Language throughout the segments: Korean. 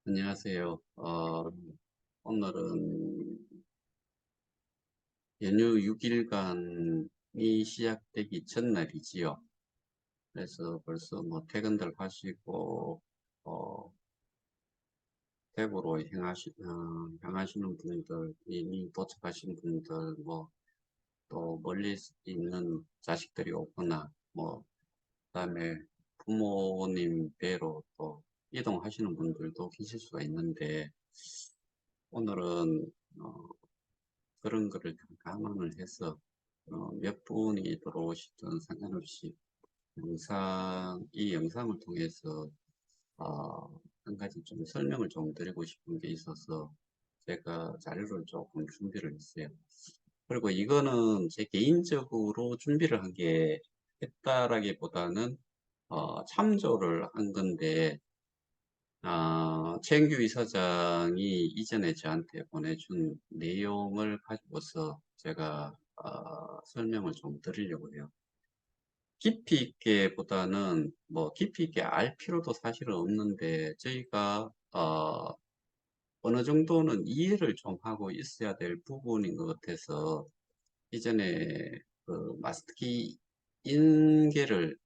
안녕하세요. 오늘은 연휴 6일간이 시작되기 전날이지요. 그래서 벌써 뭐 퇴근들 하시고, 어, 대구로 향하시는 분들, 이미 도착하신 분들, 뭐, 또 멀리 있는 자식들이 오거나, 뭐, 그다음에 부모님 뵈러 또 이동하시는 분들도 계실 수가 있는데, 오늘은 어, 그런 거를 좀 감안을 해서 몇 분이 들어오시든 상관없이 이 영상을 통해서 한 가지 좀 설명을 좀 드리고 싶은 게 있어서 제가 자료를 조금 준비를 했어요. 그리고 이거는 제 개인적으로 준비를 한 게 했다라기보다는 참조를 한 건데 최영규 이사장이 이전에 저한테 보내준 내용을 가지고서 제가 설명을 좀 드리려고 해요. 깊이 있게 보다는 뭐 깊이 있게 알 필요도 사실은 없는데 저희가 어느 정도는 이해를 좀 하고 있어야 될 부분인 것 같아서 이전에 그 마스터키 인계를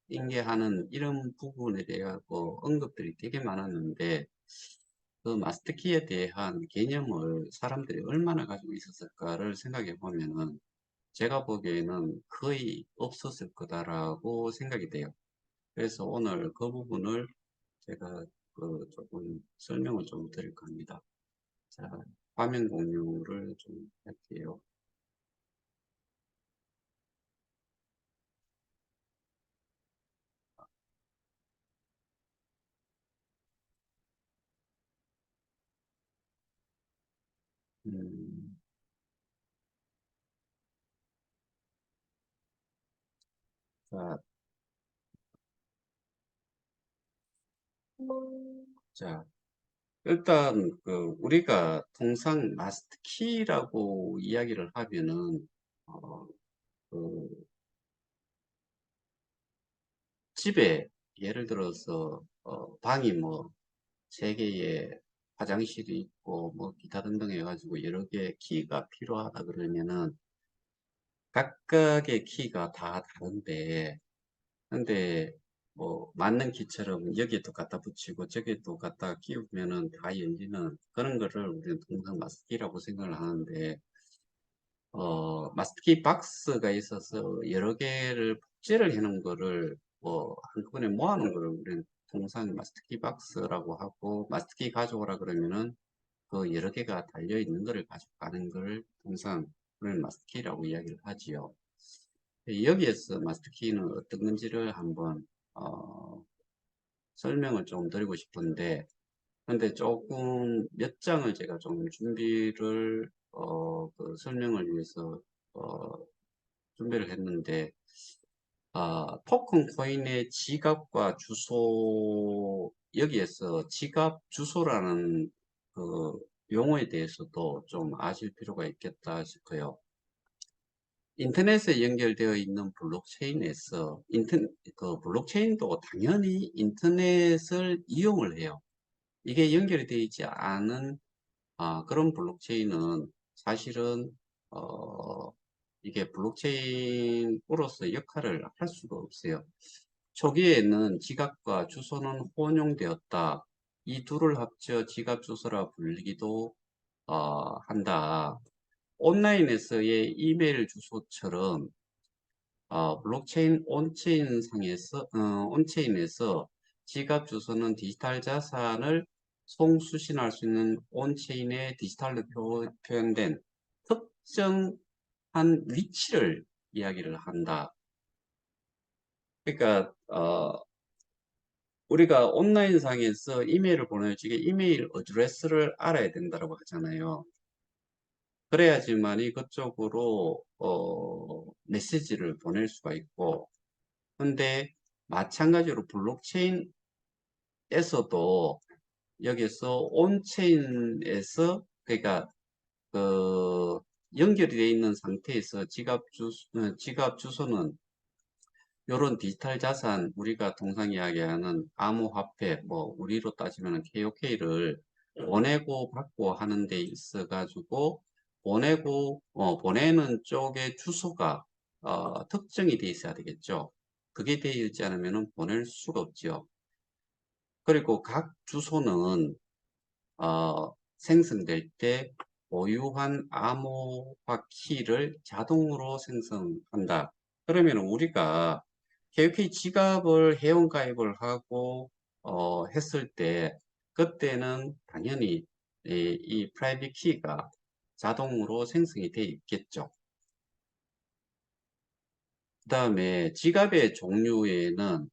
인계하는 이런 부분에 대하여 언급들이 되게 많았는데 그 마스터키에 대한 개념을 사람들이 얼마나 가지고 있었을까를 생각해 보면은 제가 보기에는 거의 없었을 거다라고 생각이 돼요. 그래서 오늘 그 부분을 제가 그 조금 설명을 좀 드릴 겁니다. 자, 화면 공유를 좀 할게요. 음, 자, 자, 일단 그 우리가 통상 마스터키라고 이야기를 하면은 어, 그 집에 예를 들어서 방이 뭐 세 개의 화장실이 있고 뭐 기타 등등 해가지고 여러 개의 키가 필요하다 그러면은 각각의 키가 다 다른데 근데 뭐 맞는 키처럼 여기에 또 갖다 붙이고 저기에 또 갖다 끼우면은 다 열리는 그런 거를 우리는 통상 마스키라고 생각을 하는데 마스키 박스가 있어서 여러 개를 복제를 해놓은 거를 뭐 한꺼번에 모아놓은 거를 우리는 통상 마스터키 박스라고 하고 마스터키 가져오라 그러면은 그 여러 개가 달려 있는 거를 가져가는 걸 통상 우리는 마스터키라고 이야기를 하지요. 여기에서 마스터키는 어떤 건지를 한번 설명을 좀 드리고 싶은데 근데 조금 몇 장을 제가 좀 준비를 그 설명을 위해서 어, 준비를 했는데 토큰 코인의 지갑과 주소 여기에서 지갑 주소라는 그 용어에 대해서도 좀 아실 필요가 있겠다 싶어요. 인터넷에 연결되어 있는 블록체인에서 그 블록체인도 당연히 인터넷을 이용을 해요. 이게 연결이 되어 있지 않은 그런 블록체인은 사실은 어, 이게 블록체인으로서 역할을 할 수가 없어요. 초기에는 지갑과 주소는 혼용되었다. 이 둘을 합쳐 지갑 주소라 불리기도 한다. 온라인에서의 이메일 주소처럼 블록체인 온체인에서 지갑 주소는 디지털 자산을 송수신할 수 있는 온체인의 디지털로 표현된 특정한 위치를 이야기를 한다. 그러니까 우리가 온라인상에서 이메일을 보낼 적에 이메일 어드레스를 알아야 된다고 하잖아요. 그래야지만이 그쪽으로 메시지를 보낼 수가 있고 근데 마찬가지로 블록체인에서도 여기서 온체인에서 그러니까 그 연결이 되어 있는 상태에서 지갑 주소는 이런 디지털 자산, 우리가 통상 이야기하는 암호화폐, 뭐 우리로 따지면 KOK를 보내고 받고 하는 데 있어 가지고 보내는 쪽의 주소가 특정이 돼 있어야 되겠죠. 그게 되어 있지 않으면 보낼 수가 없죠. 그리고 각 주소는 생성될 때 보유한 암호화 키를 자동으로 생성한다. 그러면 우리가 KK 지갑을 회원가입을 하고 했을 때 그때는 당연히 이 프라이빗 키가 자동으로 생성이 되어 있겠죠. 그 다음에 지갑의 종류에는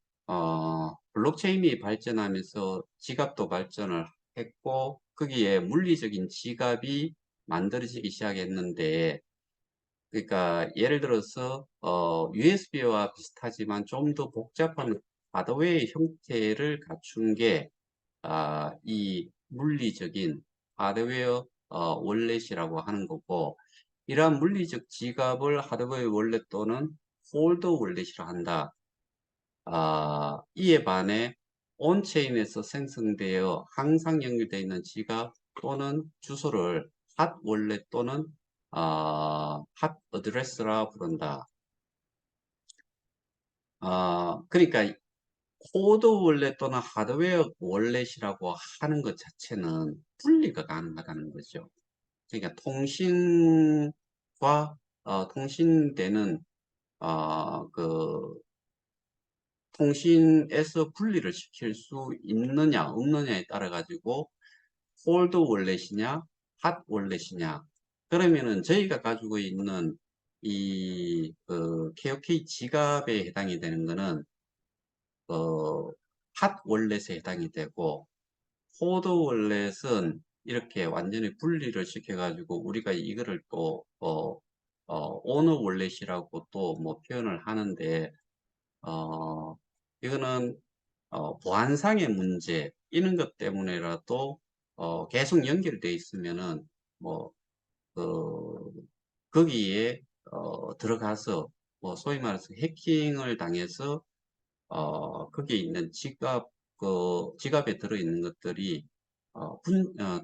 블록체인이 발전하면서 지갑도 발전을 했고 거기에 물리적인 지갑이 만들어지기 시작했는데, 그러니까 예를 들어서 USB와 비슷하지만 좀 더 복잡한 하드웨어의 형태를 갖춘 게 이 물리적인 하드웨어 월렛이라고 하는 거고, 이러한 물리적 지갑을 하드웨어 월렛 또는 폴더 월렛이라 한다. 이에 반해 온체인에서 생성되어 항상 연결되어 있는 지갑 또는 주소를 핫 월렛 또는 핫 어드레스라 부른다. 그러니까 코드 월렛 또는 하드웨어 월렛이라고 하는 것 자체는 분리가 가능하다는 거죠. 그러니까 통신과 통신되는 그 통신에서 분리를 시킬 수 있느냐 없느냐에 따라 가지고 폴드 월렛이냐 핫 월렛이냐, 그러면은 저희가 가지고 있는 이 KOK 지갑에 해당이 되는 거는 핫 월렛에 해당이 되고, 폴드 월렛은 이렇게 완전히 분리를 시켜 가지고 우리가 이거를 또 오너 월렛이라고 또 뭐 표현을 하는데, 어, 이거는 보안상의 문제 이런 것 때문에라도 계속 연결되어 있으면은 뭐 그 거기에 들어가서 뭐 소위 말해서 해킹을 당해서 거기에 있는 지갑에 들어있는 것들이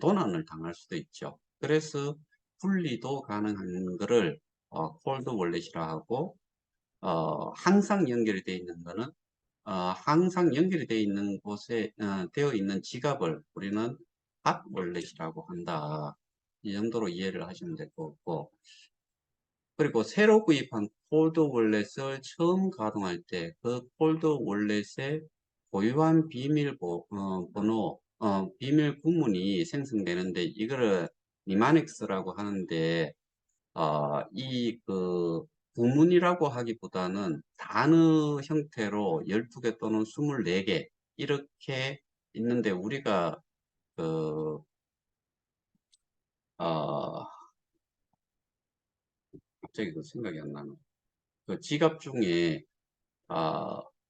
도난을 당할 수도 있죠. 그래서 분리도 가능한 거를 콜드 월렛이라 하고, 항상 연결이 되어 있는 거는 항상 연결이 되어 있는 곳에 되어 있는 지갑을 우리는 핫 월렛이라고 한다. 이 정도로 이해를 하시면 될 것 같고, 그리고 새로 구입한 콜드 월렛을 처음 가동할 때 그 콜드 월렛의 고유한 번호, 비밀 구문이 생성되는데, 이거를 니마닉스라고 하는데, 구문이라고 하기보다는 단어 형태로 12개 또는 24개 이렇게 있는데, 우리가 그, 어, 갑자기 그 생각이 안 나는. 그 지갑 중에,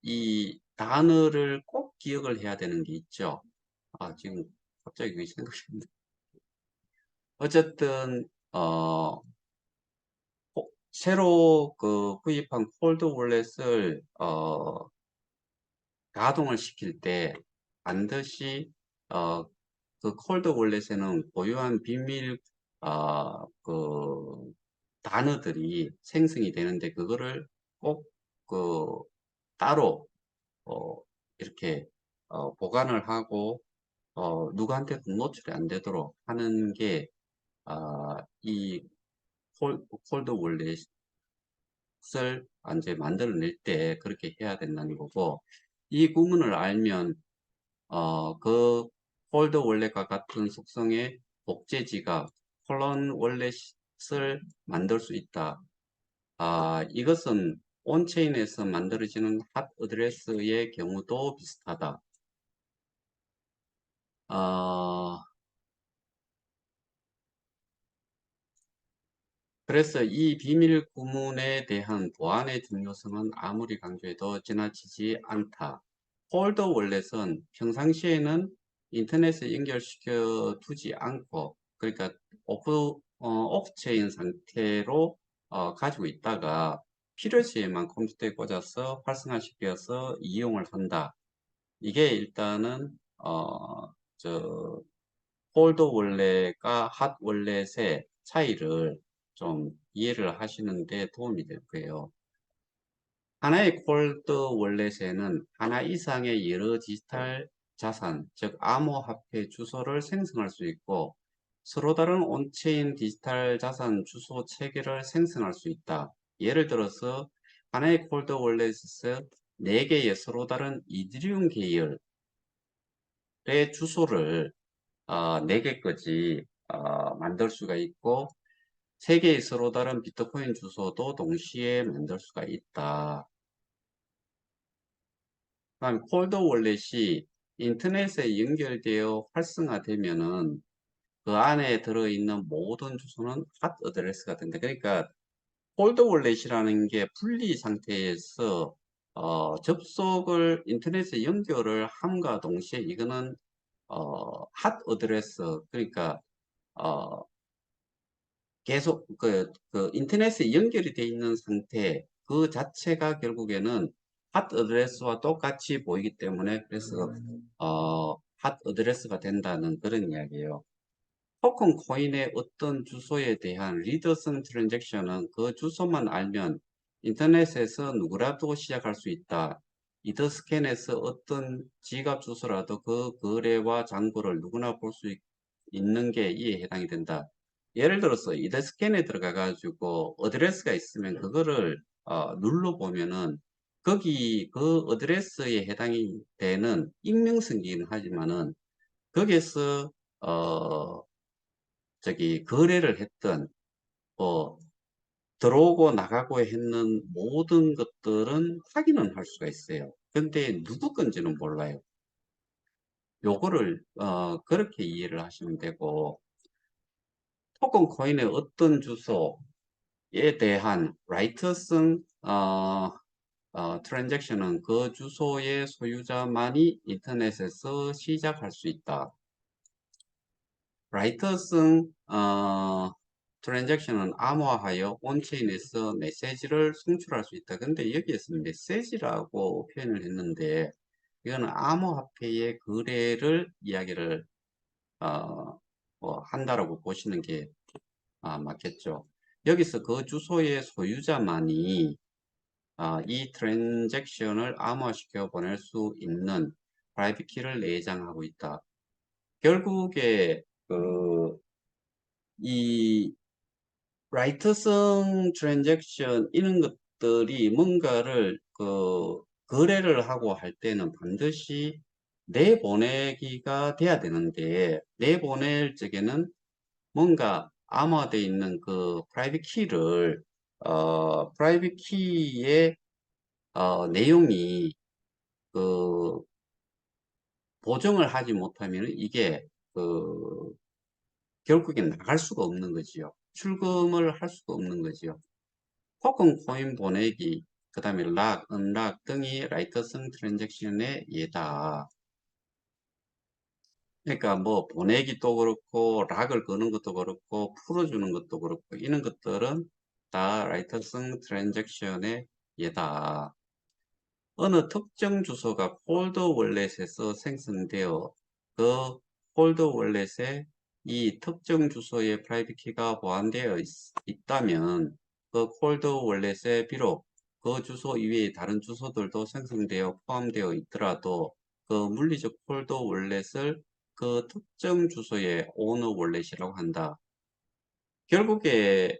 이 단어를 꼭 기억을 해야 되는 게 있죠. 지금 갑자기 그 생각이 안 나. 어쨌든, 새로 구입한 콜드 월렛을 가동을 시킬 때 반드시 어, 그 콜드 월렛에는 고유한 비밀 단어들이 생성이 되는데, 그거를 꼭 그 따로 어, 이렇게 보관을 하고 누구한테도 노출이 안 되도록 하는 게 이 콜드 월렛을 이제 만들어낼 때 그렇게 해야 된다는 거고, 이 구문을 알면 그 폴더 월렛과 같은 속성의 복제 지갑, 콜론 월렛을 만들 수 있다. 이것은 온체인에서 만들어지는 핫 어드레스의 경우도 비슷하다. 어, 그래서 이 비밀 구문에 대한 보안의 중요성은 아무리 강조해도 지나치지 않다. 폴더 월렛은 평상시에는 인터넷에 연결시켜 두지 않고, 그러니까 오프체인 상태로 가지고 있다가 필요시에만 컴퓨터에 꽂아서 활성화시켜서 이용을 한다. 이게 일단은 저 콜드 월렛과 핫 월렛의 차이를 좀 이해를 하시는데 도움이 될 거예요. 하나의 콜드 월렛에는 하나 이상의 여러 디지털 자산, 즉 암호화폐 주소를 생성할 수 있고 서로 다른 온체인 디지털 자산 주소 체계를 생성할 수 있다. 예를 들어서 하나의 콜드 월렛에서 4개의 서로 다른 이더리움 계열의 주소를 4개까지 만들 수가 있고 3개의 서로 다른 비트코인 주소도 동시에 만들 수가 있다. 그다음 콜드 월렛이 인터넷에 연결되어 활성화되면은 그 안에 들어있는 모든 주소는 핫 어드레스가 된다. 그러니까 콜드 월렛이라는 게 분리 상태에서 접속을 인터넷에 연결을 함과 동시에 이거는 핫 어드레스 그러니까 어, 계속 그 인터넷에 연결이 돼 있는 상태 그 자체가 결국에는 핫 어드레스와 똑같이 보이기 때문에 그래서 핫 어드레스가 된다는 그런 이야기예요. 토큰 코인의 어떤 주소에 대한 리더성 트랜잭션은 그 주소만 알면 인터넷에서 누구라도 시작할 수 있다. 이더스캔에서 어떤 지갑 주소라도 그 거래와 잔고를 누구나 볼 수 있는 게 이에 해당이 된다. 예를 들어서 이더스캔에 들어가 가지고 어드레스가 있으면 그거를 눌러보면은 거기 그 어드레스에 해당이 되는 익명성이긴 하지만은 거기에서 어 저기 거래를 했던 뭐 들어오고 나가고 했는 모든 것들은 확인은 할 수가 있어요. 근데 누구 건지는 몰라요. 요거를 그렇게 이해를 하시면 되고 토큰 코인의 어떤 주소에 대한 라이트성 트랜잭션은 그 주소의 소유자만이 인터넷에서 시작할 수 있다. 라이터성 트랜잭션은 암호화하여 온체인에서 메시지를 송출할 수 있다. 근데 여기에서 메시지라고 표현을 했는데 이거는 암호화폐의 거래를 이야기를 한다라고 보시는 게 맞겠죠. 여기서 그 주소의 소유자만이 이 트랜잭션을 암호화시켜 보낼 수 있는 프라이빗 키를 내장하고 있다. 결국에 이 라이트성 트랜잭션 이런 것들이 뭔가를 거래를 하고 할 때는 반드시 내보내기가 돼야 되는데 내보낼 적에는 뭔가 암호화되어 있는 그 프라이빗 키를 프라이빗 키의 내용이 그 보정을 하지 못하면 이게 그 결국엔 나갈 수가 없는 거지요. 출금을 할 수가 없는 거지요. 토큰 코인 보내기, 그 다음에 락, 은락 등이 라이터성 트랜잭션의 예다. 그러니까 뭐 보내기도 그렇고 락을 거는 것도 그렇고 풀어주는 것도 그렇고 이런 것들은 다 라이터성 트랜잭션의 예다. 어느 특정 주소가 콜드 월렛에서 생성되어 그 콜드 월렛에 이 특정 주소의 프라이빗 키가 보안되어 있다면 그 콜드 월렛에 비록 그 주소 이외의 다른 주소들도 생성되어 포함되어 있더라도 그 물리적 콜드 월렛을 그 특정 주소의 오너 월렛이라고 한다. 결국에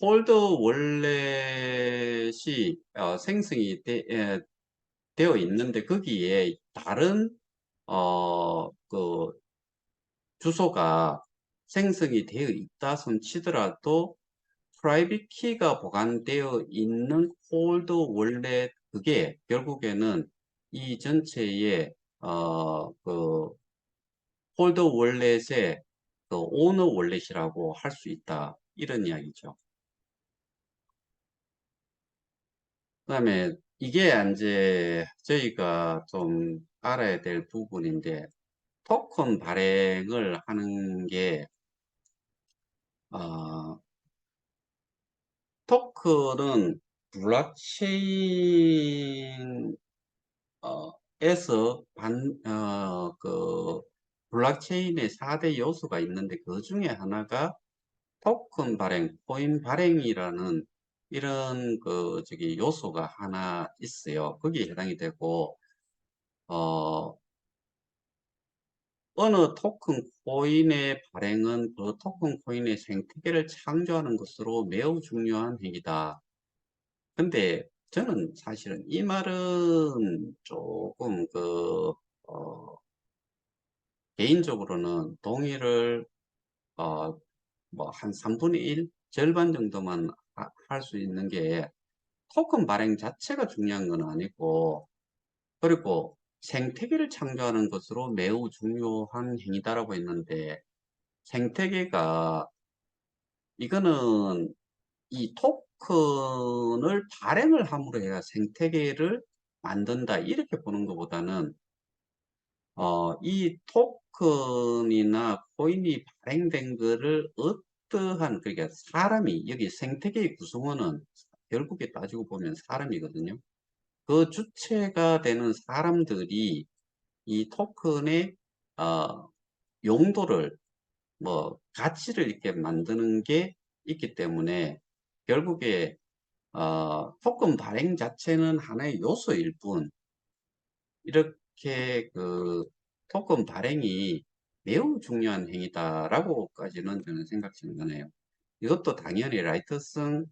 콜드 월렛이 생성이 되어 있는데 거기에 다른 그 주소가 생성이 되어 있다 손 치더라도 프라이빗 키가 보관되어 있는 콜드 월렛 그게 결국에는 이 전체의 그 콜드 월렛의 그 오너 월렛이라고 할 수 있다 이런 이야기죠. 그다음에 이게 이제 저희가 좀 알아야 될 부분인데 토큰 발행을 하는 게 어, 토큰은 블록체인 에서 블록체인의 4대 요소가 있는데 그 중에 하나가 토큰 발행, 코인 발행이라는 이런 요소가 하나 있어요. 거기에 해당이 되고, 어, 어느 토큰 코인의 발행은 그 토큰 코인의 생태계를 창조하는 것으로 매우 중요한 행위다. 근데 저는 사실은 이 말은 조금 어, 개인적으로는 동의를, 어, 뭐, 한 3분의 1? 절반 정도만 할 수 있는 게 토큰 발행 자체가 중요한 건 아니고, 그리고 생태계를 창조하는 것으로 매우 중요한 행위다라고 했는데, 생태계가, 이거는 이 토큰을 발행을 함으로 해야 생태계를 만든다. 이렇게 보는 것보다는, 이 토큰이나 코인이 발행된 거를 어떠한, 그러니까 사람이, 여기 생태계의 구성원은 결국에 따지고 보면 사람이거든요. 그 주체가 되는 사람들이 이 토큰의, 어, 용도를, 뭐, 가치를 이렇게 만드는 게 있기 때문에 결국에, 토큰 발행 자체는 하나의 요소일 뿐, 이렇게 토큰 발행이 매우 중요한 행위다라고까지는 저는 생각하는 거네요. 이것도 당연히 라이트성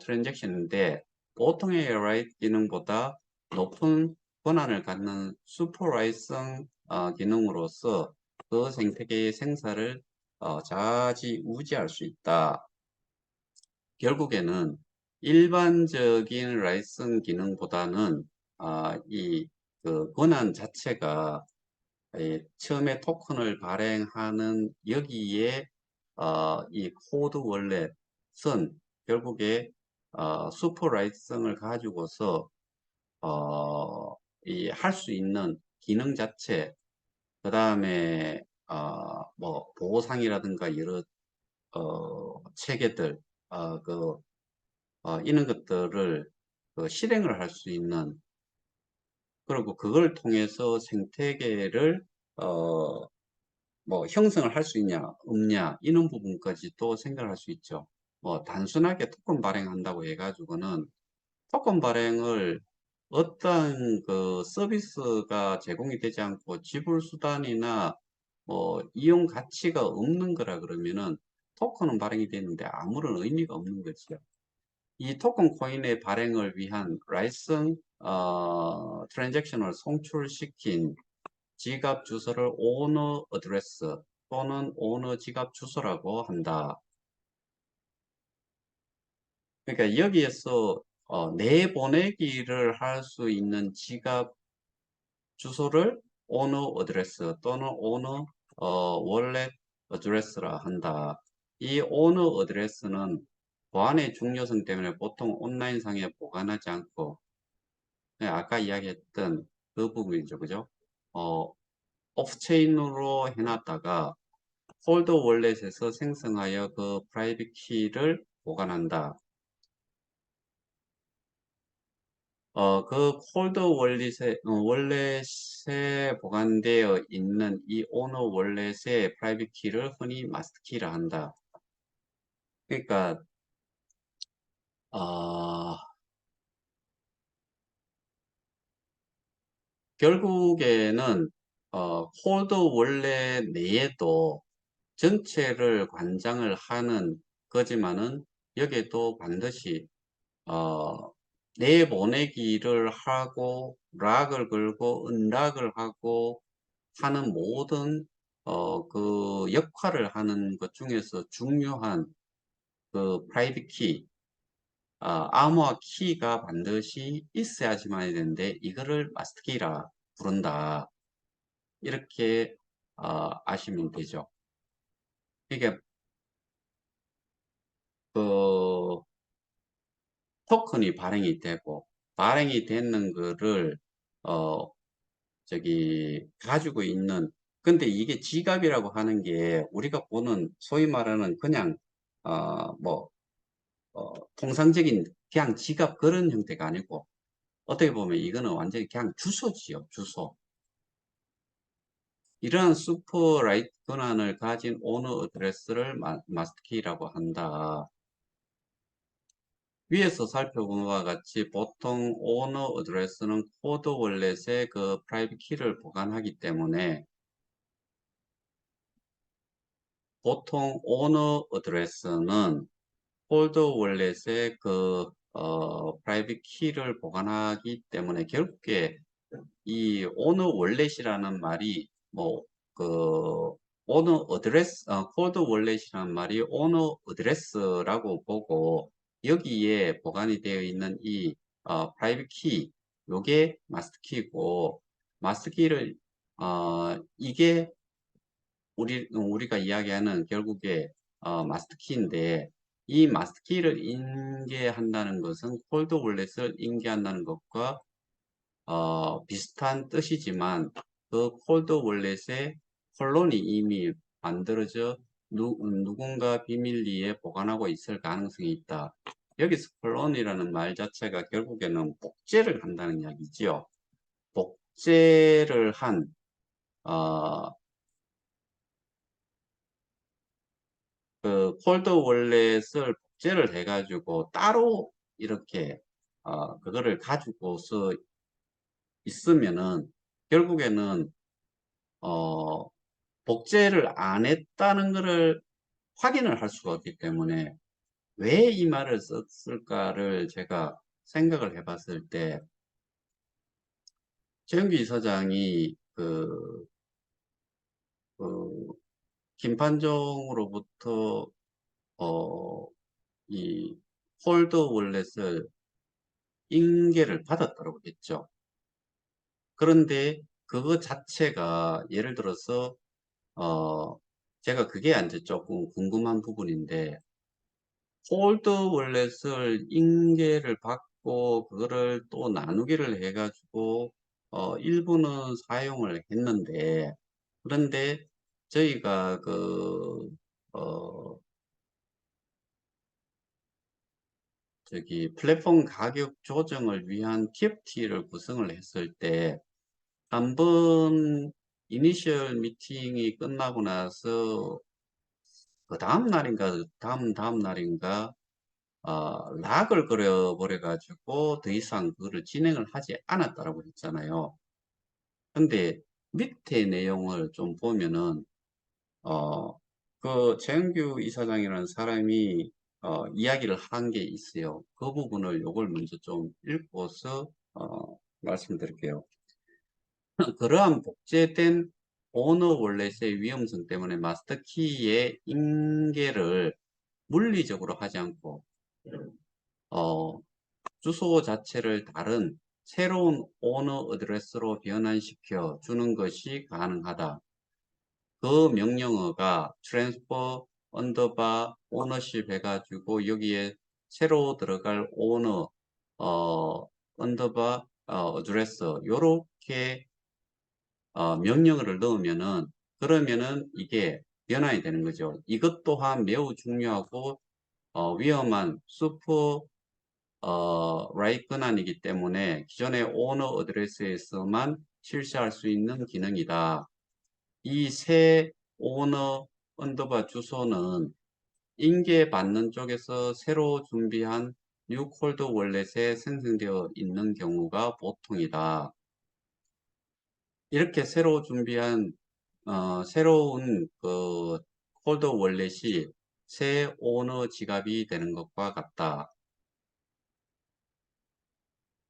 트랜잭션인데 보통의 라이트 기능보다 높은 권한을 갖는 슈퍼 라이트성 기능으로서 그 생태계의 생사를 좌지우지할 수 있다. 결국에는 일반적인 라이슨 기능보다는 이 권한 자체가 처음에 토큰을 발행하는 여기에 이 코드 월렛은 결국에 슈퍼 라이슨을 가지고서 이 할 수 있는 기능 자체, 그 다음에 뭐 보상이라든가 여러 체계들, 어, 그 이런 것들을 실행을 할 수 있는, 그리고 그걸 통해서 생태계를 어, 뭐 형성을 할 수 있냐 없냐 이런 부분까지도 생각을 할 수 있죠. 뭐 단순하게 토큰 발행한다고 해가지고는 토큰 발행을 어떤 서비스가 제공이 되지 않고 지불 수단이나 뭐 이용 가치가 없는 거라 그러면은 토큰은 발행이 되는데 아무런 의미가 없는 거죠. 이 토큰 코인의 발행을 위한 라이슨 트랜잭션을 송출시킨 지갑 주소를 오너 어드레스 또는 오너 지갑 주소라고 한다. 그러니까 여기에서 내보내기를 할 수 있는 지갑 주소를 오너 어드레스 또는 오너 월렛 어드레스라 한다. 이 오너 어드레스는 보안의 중요성 때문에 보통 온라인상에 보관하지 않고, 네, 아까 이야기했던 그 부분이죠. 그죠? 어, 오프체인으로 해놨다가 콜드 월렛에서 생성하여 그 프라이빗 키를 보관한다. 그 콜드 월렛에 보관되어 있는 이 오너 월렛의 프라이빗 키를 흔히 마스터 키라 한다. 그러니까, 어, 결국에는, 콜드 월렛 내에도 전체를 관장을 하는 거지만은 여기에도 반드시 내보내기를 하고 락을 걸고 은락을 하고 하는 모든 그 역할을 하는 것 중에서 중요한 그 프라이빗 키, 암호화 키가 반드시 있어야지만 되는데 이거를 마스터 키라 부른다. 이렇게 아시면 되죠. 이게 그 토큰이 발행이 되고 발행이 되는 거를 어 가지고 있는, 근데 이게 지갑이라고 하는 게 우리가 보는 소위 말하는 그냥 뭐 통상적인 그냥 지갑 그런 형태가 아니고 어떻게 보면 이거는 완전히 그냥 주소지요, 주소. 이러한 슈퍼 라이트 권한을 가진 오너 어드레스를 마스터키라고 한다. 위에서 살펴본 바와 같이 보통 오너 어드레스는 코드 월렛의 그 프라이빗 키를 보관하기 때문에 보통 오너 어드레스는 콜드 월렛의 그 프라이빗 키를 보관하기 때문에 결국에 이 오너 월렛이라는 말이 뭐 그 오너 어드레스 콜드 월렛이라는 말이 오너 어드레스라고 보고 여기에 보관이 되어 있는 이 프라이빗 키 요게 마스터 키고 마스터 키를 이게 우리가 이야기하는 결국에 마스터 키인데 이 마스터 키를 인계한다는 것은 콜드 월렛을 인계한다는 것과 비슷한 뜻이지만 그 콜드 월렛의 콜론이 이미 만들어져 누군가 비밀리에 보관하고 있을 가능성이 있다. 여기서 콜론이라는 말 자체가 결국에는 복제를 한다는 이야기지요. 복제를 한 어, 그 콜드 월렛을 복제를 해가지고 따로 이렇게 그거를 가지고서 있으면은 결국에는 어, 복제를 안 했다는 것을 확인을 할 수가 없기 때문에 왜 이 말을 썼을까를 제가 생각을 해봤을 때 최영규 이사장이 그 김판정으로부터 어, 이 홀드 월렛을 인계를 받았다고 했죠. 그런데 그거 자체가 예를 들어서 어, 제가 그게 이제 조금 궁금한 부분인데 홀드 월렛을 인계를 받고 그거를 또 나누기를 해가지고 일부는 사용을 했는데 그런데 저희가 어, 저기 플랫폼 가격 조정을 위한 TFT를 구성을 했을 때 한 번 이니셜 미팅이 끝나고 나서 그 다음 날인가 다음 날인가 락을 그려버려 가지고 더 이상 그거를 진행을 하지 않았다라고 했잖아요. 근데 밑에 내용을 좀 보면은 어, 그 최영규 이사장이라는 사람이 이야기를 한 게 있어요. 그 부분을 요걸 먼저 좀 읽고서 말씀드릴게요. 그러한 복제된 오너 월렛의 위험성 때문에 마스터 키의 인계를 물리적으로 하지 않고 어, 주소 자체를 다른 새로운 오너 어드레스로 변환시켜 주는 것이 가능하다. 그 명령어가 transfer 언더바 ownership 해가지고 여기에 새로 들어갈 오너 언더바 어드레스 요렇게 명령어를 넣으면은 그러면은 이게 변환이 되는 거죠. 이것 또한 매우 중요하고 위험한 슈퍼 라이트 권한이기 때문에 기존의 오너 어드레스에서만 실시할 수 있는 기능이다. 이 새 오너 언더바 주소는 인계받는 쪽에서 새로 준비한 뉴 콜드 월렛에 생성되어 있는 경우가 보통이다. 이렇게 새로 준비한 새로운 그 콜드 월렛이 새 오너 지갑이 되는 것과 같다.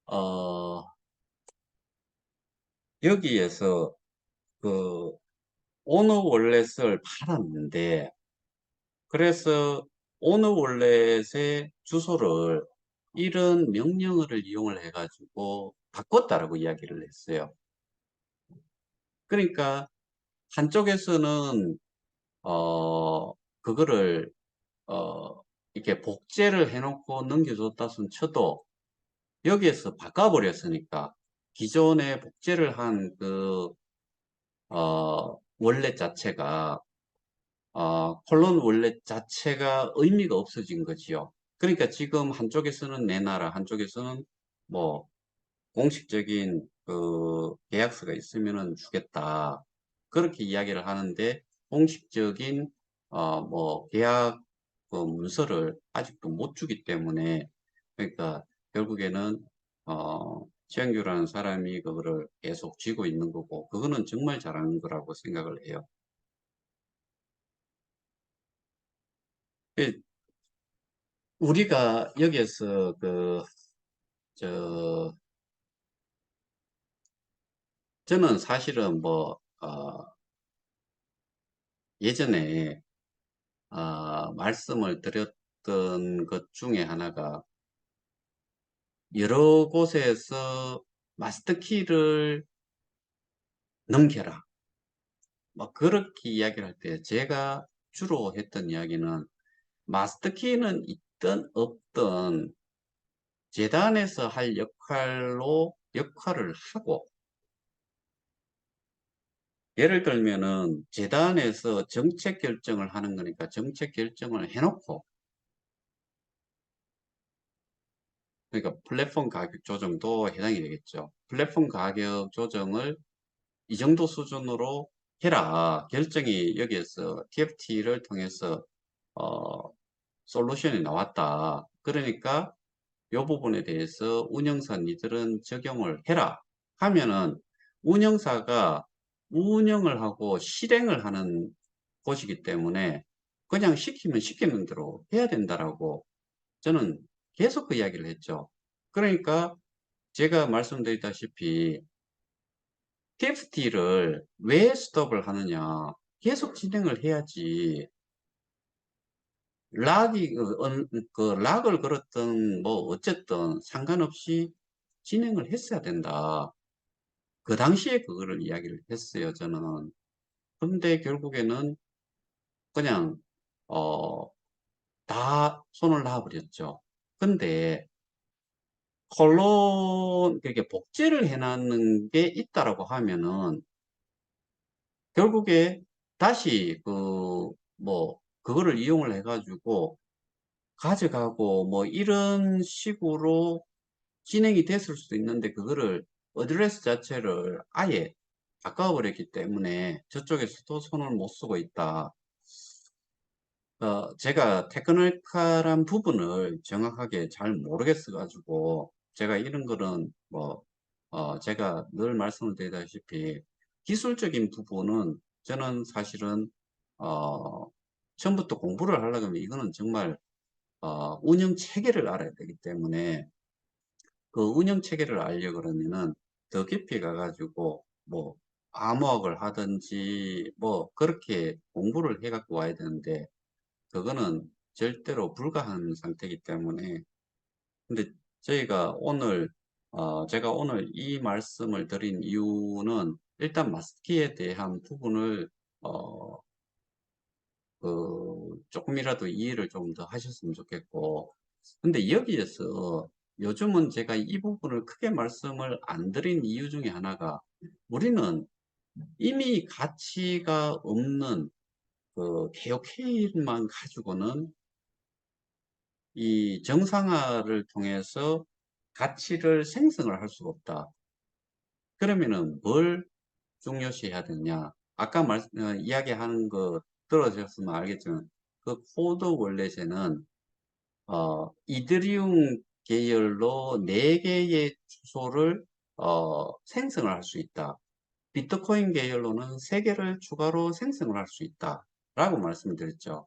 어, 여기에서 그 오너 월렛을 팔았는데 그래서 오너 월렛의 주소를 이런 명령어를 이용을 해가지고 바꿨다라고 이야기를 했어요. 그러니까 한쪽에서는 그거를 이렇게 복제를 해놓고 넘겨줬다 손 쳐도 여기에서 바꿔버렸으니까 기존에 복제를 한 월렛 자체가 콜론 월렛 자체가 의미가 없어진 거지요. 그러니까 지금 한쪽에서는 내놔라, 한쪽에서는 뭐 공식적인 그 계약서가 있으면은 주겠다. 그렇게 이야기를 하는데 공식적인 뭐 계약 그 문서를 아직도 못 주기 때문에 그러니까 결국에는 최영규라는 사람이 그거를 계속 쥐고 있는 거고 그거는 정말 잘하는 거라고 생각을 해요. 그 우리가 여기에서 저 저는 사실은 예전에 말씀을 드렸던 것 중에 하나가 여러 곳에서 마스터키를 넘겨라. 뭐 그렇게 이야기를 할 때 제가 주로 했던 이야기는 마스터키는 있든 없든 재단에서 할 역할로 역할을 하고 예를 들면은 재단에서 정책 결정을 하는 거니까 정책 결정을 해놓고 그러니까 플랫폼 가격 조정도 해당이 되겠죠. 플랫폼 가격 조정을 이 정도 수준으로 해라. 결정이 여기에서 TFT를 통해서 어, 솔루션이 나왔다. 그러니까 이 부분에 대해서 운영사 니들은 적용을 해라. 하면은 운영사가 운영을 하고 실행을 하는 곳이기 때문에 그냥 시키면 시키는 대로 해야 된다라고 저는 계속 그 이야기를 했죠. 그러니까 제가 말씀드렸다시피 TFT를 왜 스톱을 하느냐. 계속 진행을 해야지. 락을 걸었든 뭐 어쨌든 상관없이 진행을 했어야 된다. 그 당시에 그거를 이야기를 했어요, 저는. 근데 결국에는 그냥, 어, 다 손을 놔버렸죠. 근데 그렇게 복제를 해놨는 게 있다라고 하면은 결국에 다시 그거를 이용을 해가지고 가져가고 뭐 이런 식으로 진행이 됐을 수도 있는데 그거를 어드레스 자체를 아예 바꿔버렸기 때문에 저쪽에서도 손을 못 쓰고 있다. 제가 테크니컬한 부분을 정확하게 잘 모르겠어가지고 제가 이런 거는 제가 늘 말씀을 드리다시피 기술적인 부분은 저는 사실은 어, 처음부터 공부를 하려면 이거는 정말 운영 체계를 알아야 되기 때문에 그 운영 체계를 알려 그러면은 더 깊이 가가지고 뭐 암호학을 하든지 뭐 그렇게 공부를 해갖고 와야 되는데 그거는 절대로 불가한 상태이기 때문에 근데 제가 오늘 이 말씀을 드린 이유는 일단 마스키에 대한 부분을 어, 조금이라도 이해를 좀 더 하셨으면 좋겠고 근데 여기에서 요즘은 제가 이 부분을 크게 말씀을 안 드린 이유 중에 하나가 우리는 이미 가치가 없는 그 개혁회의만 가지고는 이 정상화를 통해서 가치를 생성을 할 수가 없다. 그러면은 뭘 중요시해야 되냐? 아까 이야기하는 거 들어주셨으면 알겠지만 그 코드 월렛에는 이더리움 계열로 4개의 주소를 생성을 할 수 있다. 비트코인 계열로는 3개를 추가로 생성을 할 수 있다. 라고 말씀드렸죠.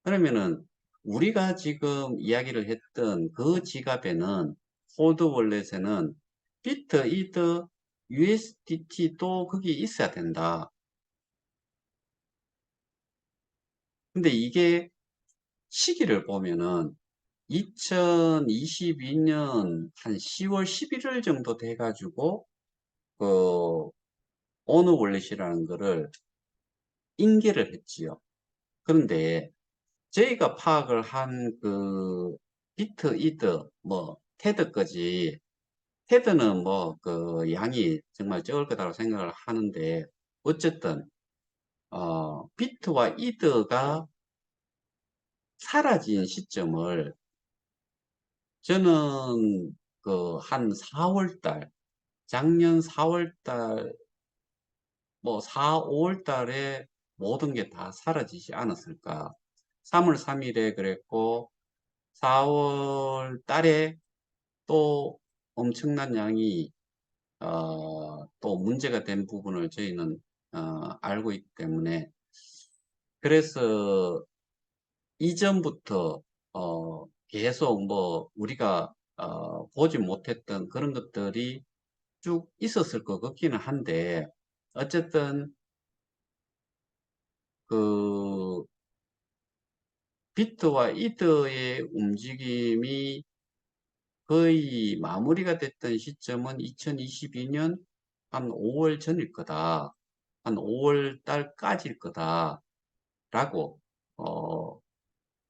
그러면은 우리가 지금 이야기를 했던 그 지갑에는 코드 월렛에는 비트, 이더, USDT도 거기 있어야 된다. 근데 이게 시기를 보면은 2022년 한 10월 11일 정도 돼가지고 그 오너 월렛이라는 거를 인계를 했지요. 그런데 저희가 파악을 한 그 비트, 이더, 뭐 테드까지 테드는 뭐 그 양이 정말 적을 거라고 생각을 하는데 어쨌든 비트와 이더가 사라진 시점을 저는 그 한 4월 달, 작년 4월 달, 뭐 4, 5월 달에 모든 게 다 사라지지 않았을까. 3월 3일에 그랬고, 4월 달에 또 엄청난 양이 또 문제가 된 부분을 저희는 알고 있기 때문에, 그래서 이전부터 계속 뭐 우리가 보지 못했던 그런 것들이 쭉 있었을 것 같기는 한데, 어쨌든 그 비트와 이더의 움직임이 거의 마무리가 됐던 시점은 2022년 한 5월 전일 거다. 한 5월 달까지일 거다라고 어,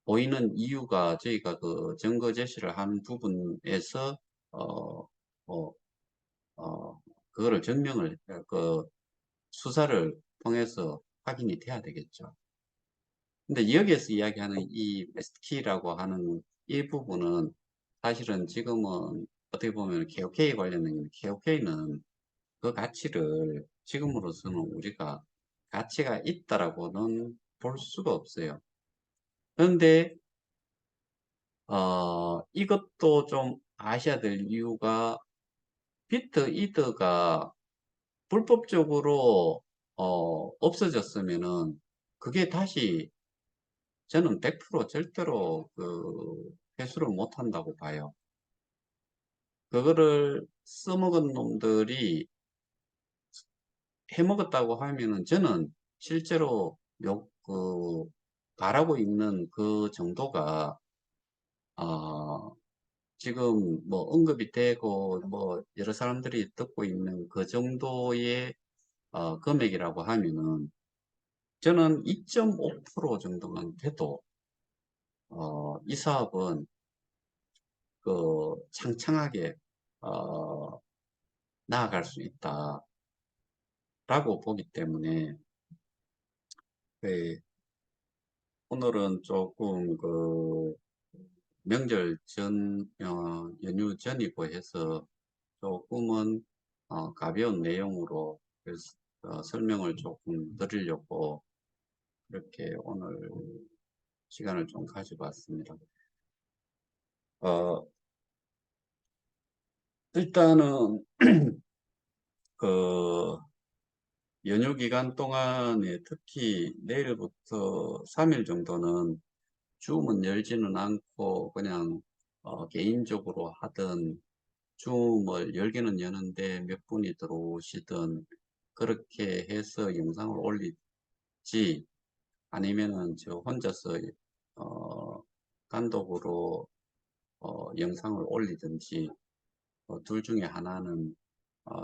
보이는 이유가 저희가 그 증거 제시를 한 부분에서 어, 어, 그거를 증명을 그 수사를 통해서 확인이 돼야 되겠죠. 근데 여기에서 이야기하는 이 베스트키라고 하는 이 부분은 사실은 지금은 어떻게 보면 KOK 관련된 KOK는 그 가치를 지금으로서는 우리가 가치가 있다라고는 볼 수가 없어요. 그런데 이것도 좀 아셔야 될 이유가 비트 이더가 불법적으로 없어졌으면은 그게 다시 저는 100% 절대로 그 회수를 못 한다고 봐요. 그거를 써먹은 놈들이 해먹었다고 하면은 저는 실제로 바라고 있는 그 정도가 지금 뭐 언급이 되고 뭐 여러 사람들이 듣고 있는 그 정도의 금액이라고 하면은 저는 2.5% 정도만 돼도 이 사업은 그 창창하게 어, 나아갈 수 있다라고 보기 때문에 네, 오늘은 조금 그 명절 전 연휴 전이고 해서 조금은 가벼운 내용으로 그래서, 설명을 조금 드리려고 그렇게 오늘 시간을 좀 가져봤습니다. 어, 일단은 그 연휴 기간 동안에 특히 내일부터 3일 정도는 줌은 열지는 않고 그냥 개인적으로 하든 줌을 열기는 여는데 몇 분이 들어오시든 그렇게 해서 영상을 올리지 아니면은 저 혼자서 어, 단독으로 영상을 올리든지 둘 중에 하나는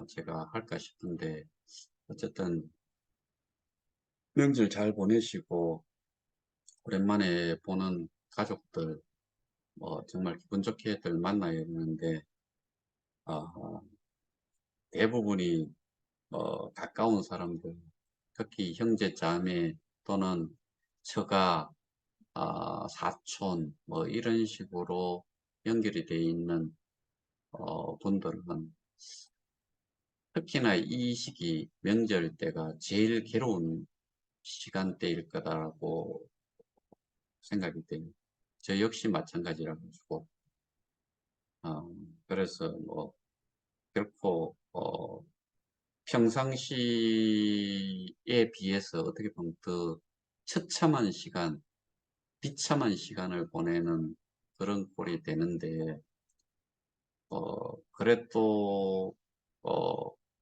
제가 할까 싶은데 어쨌든 명절 잘 보내시고 오랜만에 보는 가족들 뭐 정말 기분 좋게들 만나야 되는데 어, 대부분이 가까운 사람들 특히 형제 자매 또는 처가 사촌 뭐 이런 식으로 연결이 되어 있는 분들은 특히나 이 시기 명절 때가 제일 괴로운 시간대일 거다라고 생각이 돼요. 저 역시 마찬가지라 가지고 어, 그래서 뭐 결코 평상시에 비해서 어떻게 보면 더 처참한 시간, 비참한 시간을 보내는 그런 꼴이 되는데 그래도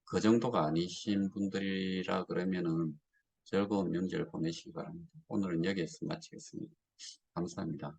그 정도가 아니신 분들이라 그러면은 즐거운 명절 보내시기 바랍니다. 오늘은 여기에서 마치겠습니다. 감사합니다.